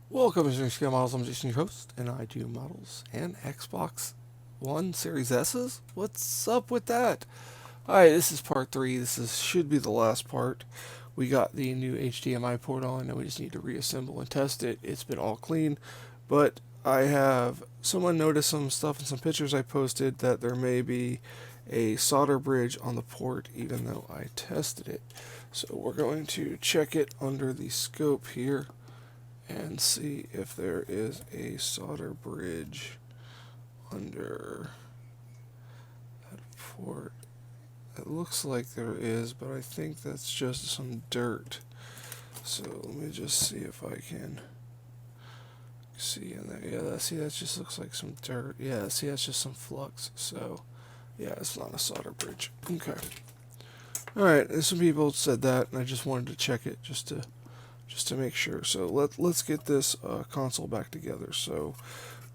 Welcome to Scale Models. I'm Jason, your host, and I do models and Xbox One Series S's. What's up with that? Alright, this is part 3. Should be the last part. We got the new HDMI port on, and we just need to reassemble and test it. It's been all clean, but I have someone noticed some stuff in some pictures I posted that there may be a solder bridge on the port, even though I tested it. So we're going to check it under the scope here and see if there is a solder bridge under that port. It looks like there is, but I think that's just some dirt. So let me just see if I can see in there. Yeah, that just looks like some dirt. Yeah, see, that's just some flux. So yeah, it's not a solder bridge. Okay. Alright, some people said that, and I just wanted to check it just to make sure. So let's get this console back together. So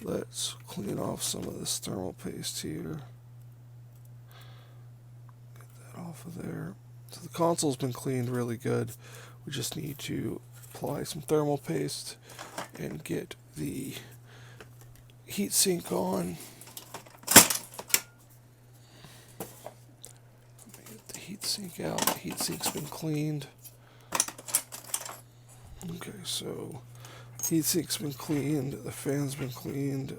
let's clean off some of this thermal paste here. Get that off of there. So the console's been cleaned really good. We just need to apply some thermal paste and get the heatsink on. Let me get the heatsink out. The heatsink's been cleaned. Okay, so heatsink's been cleaned, the fan's been cleaned.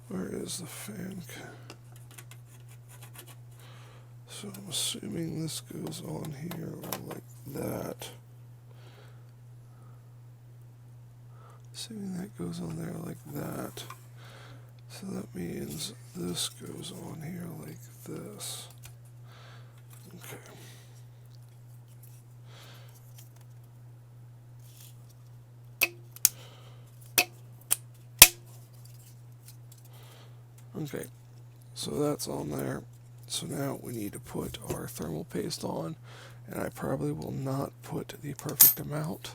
Where is the fan? So I'm assuming this goes on here like that. Assuming that goes on there like that. So that means this goes on here like this. Okay. Okay, so that's on there. So now we need to put our thermal paste on, and I probably will not put the perfect amount.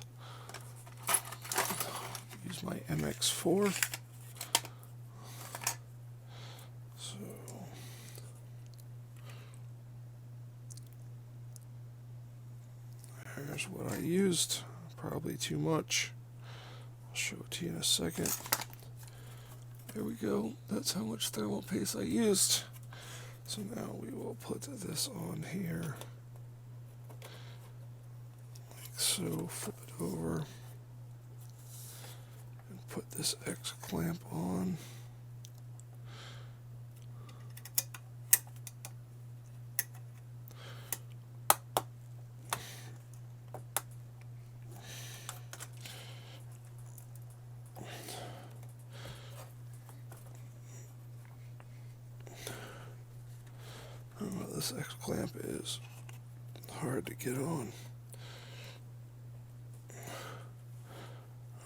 Use my MX4. So here's what I used. Probably too much. I'll show it to you in a second. There we go. That's how much thermal paste I used. So now we will put this on here. Like so. Flip it over. And put this X clamp on. This X clamp is hard to get on.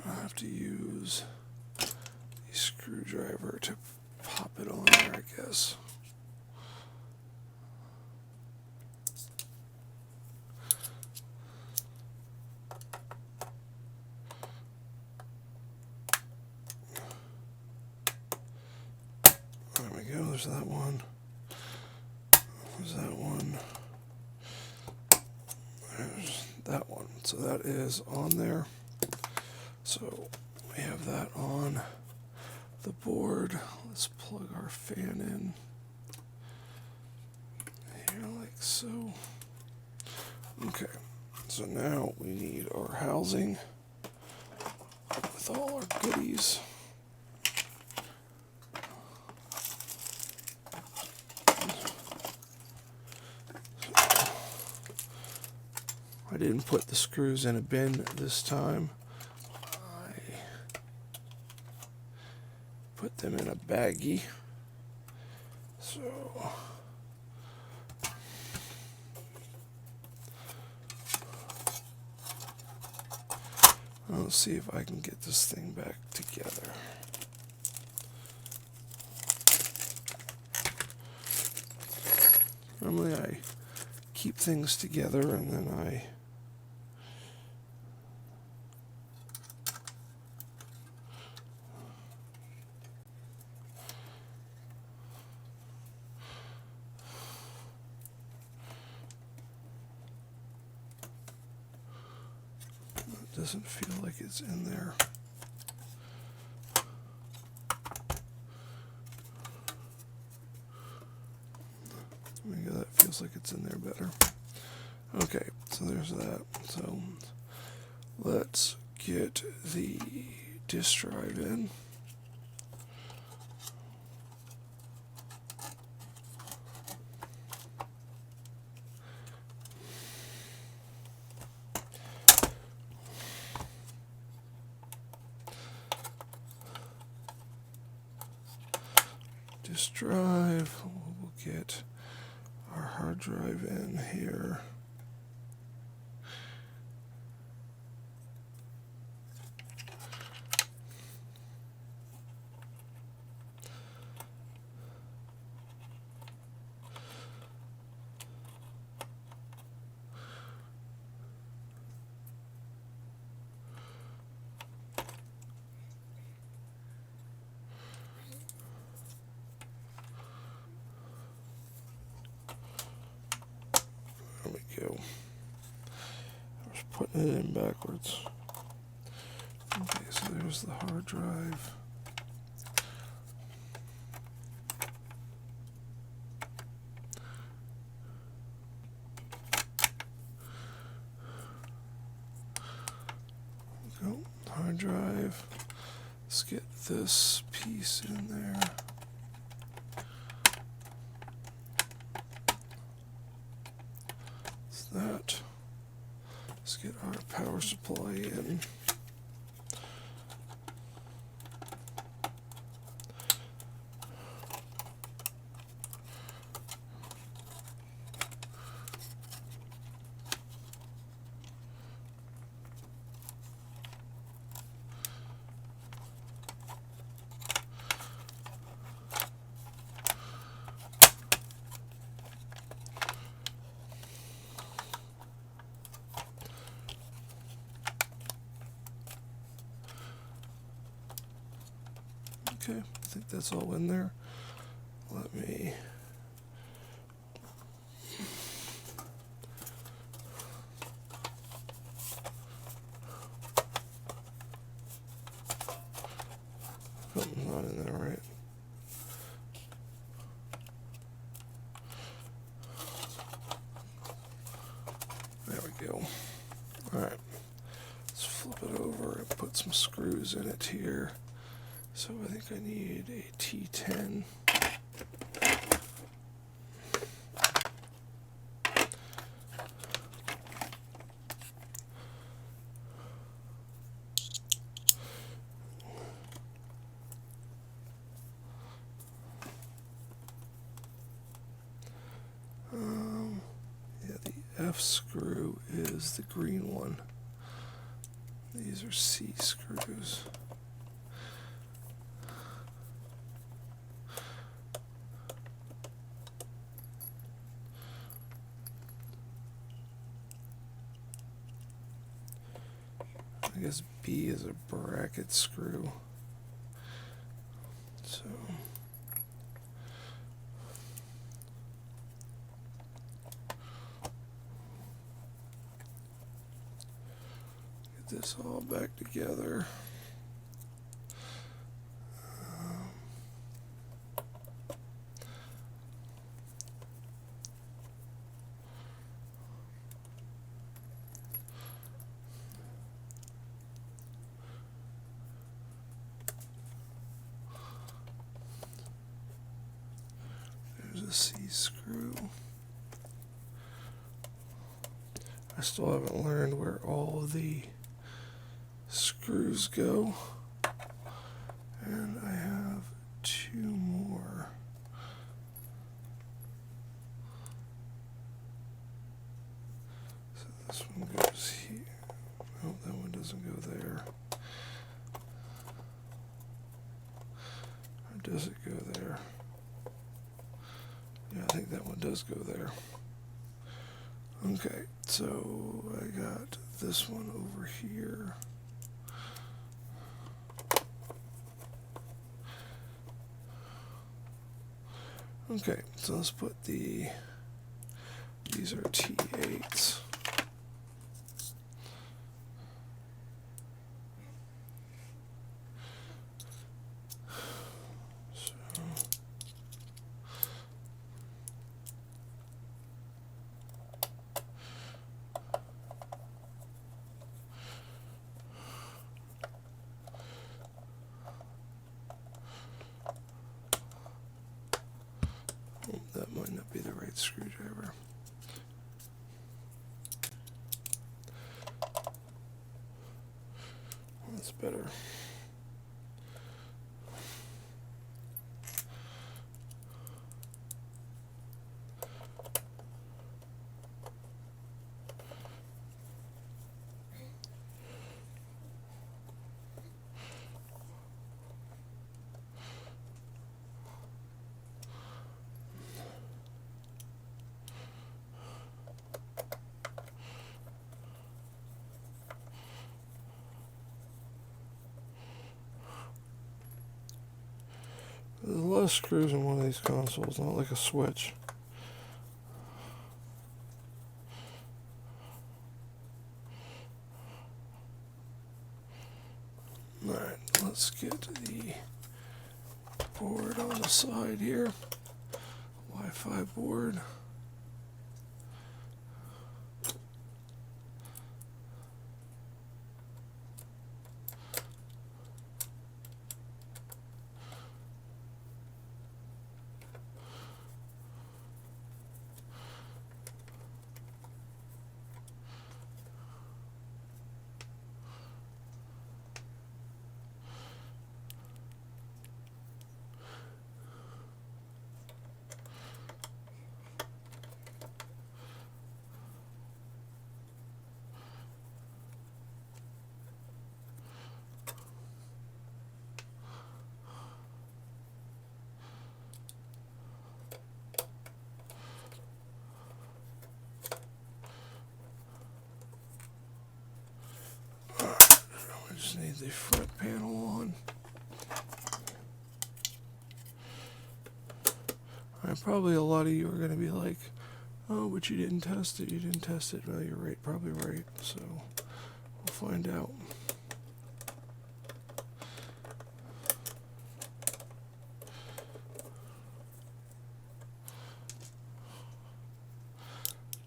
I have to use a screwdriver to pop it on there, I guess. There we go, there's that one. There's that one. There's that one. So that is on there. So we have that on the board. Let's plug our fan in here like so. Okay, so now we need our housing with all our goodies. I didn't put the screws in a bin this time. I put them in a baggie. So let's see if I can get this thing back together. Normally I keep things together and then I doesn't feel like it's in there. Maybe that feels like it's in there better. Okay, so there's that. So let's get the disk drive in. Disk drive, we'll get our hard drive in here. There we go. I was putting it in backwards. Okay, so there's the hard drive. Go, hard drive. Let's get this piece in there. That. Let's get our power supply in. Okay, I think that's all in there. Let me something's not in there, right? There we go. Alright, let's flip it over and put some screws in it here. So I think I need a T10. Yeah, the F screw is the green one. These are C screws. I guess B is a bracket screw. So get this all back together. There's a C screw. I still haven't learned where all of the screws go. And I have two more. So this one goes here. Oh, that one doesn't go there. Or does it go there? Yeah, I think that one does go there. Okay, so I got this one over here. Okay, so let's put these are T8s. screwdriver. That's better. There's a lot of screws in one of these consoles, not like a switch. Alright, let's get the board on the side here. Wi-Fi board. Just need the front panel on. Probably a lot of you are going to be like, oh, but you didn't test it, you didn't test it. Well, you're right, probably right. So we'll find out.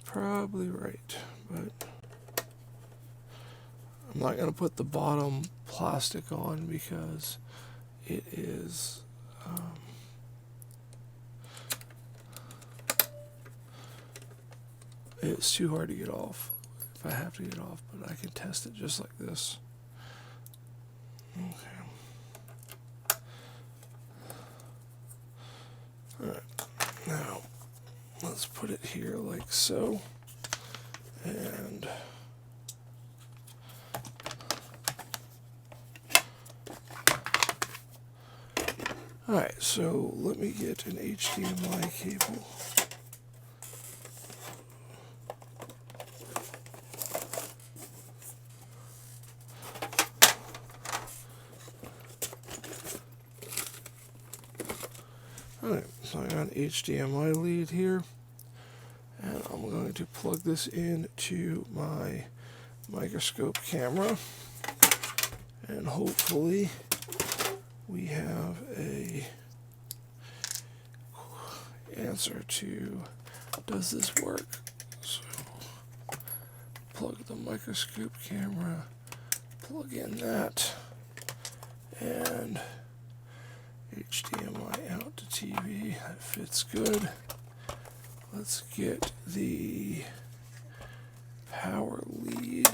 Probably right, but I'm not going to put the bottom plastic on because it is it's too hard to get off if I have to get off, but I can test it just like this. Okay. Alright, now let's put it here like so, and alright, so let me get an HDMI cable. Alright, so I got an HDMI lead here, and I'm going to plug this into my microscope camera, and hopefully we have a answer to, does this work? So plug the microscope camera, plug in that, and HDMI out to TV. That fits good. Let's get the power lead.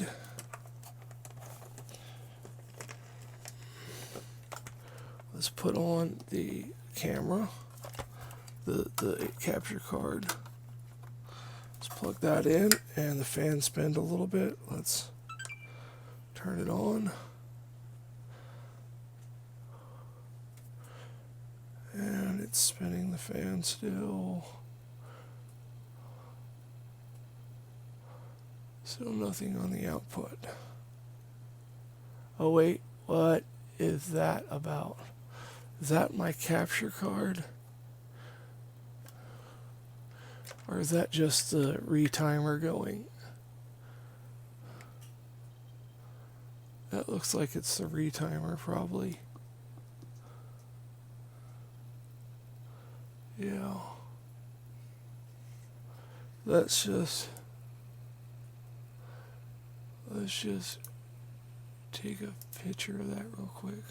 Let's put on the camera, the capture card. Let's plug that in, and the fan spins a little bit. Let's turn it on. And it's spinning the fan still. Still nothing on the output. Oh wait, what is that about? Is that my capture card? Or is that just the retimer going? That looks like it's the retimer probably. Yeah. Let's just take a picture of that real quick.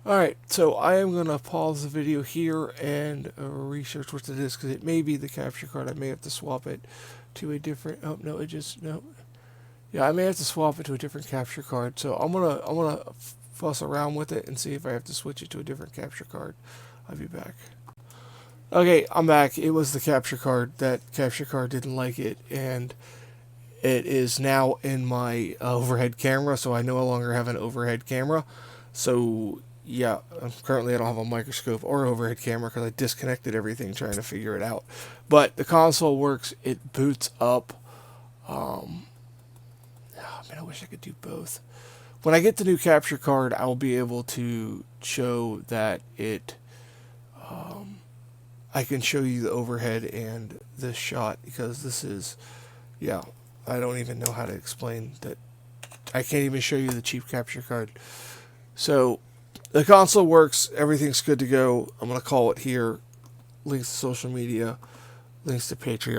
Alright, so I am going to pause the video here and research what it is, because it may be the capture card. I may have to swap it to a different, oh no, it just, no. Yeah, I may have to swap it to a different capture card, so I'm gonna fuss around with it and see if I have to switch it to a different capture card. I'll be back. Okay, I'm back. It was the capture card. That capture card didn't like it, and it is now in my overhead camera, so I no longer have an overhead camera. So yeah, currently I don't have a microscope or overhead camera because I disconnected everything trying to figure it out. But the console works. It boots up. Oh, man, I wish I could do both. When I get the new capture card, I will be able to show that it. I can show you the overhead and this shot, because this is, yeah, I don't even know how to explain that. I can't even show you the cheap capture card. So the console works. Everything's good to go. I'm going to call it here. Links to social media, links to Patreon.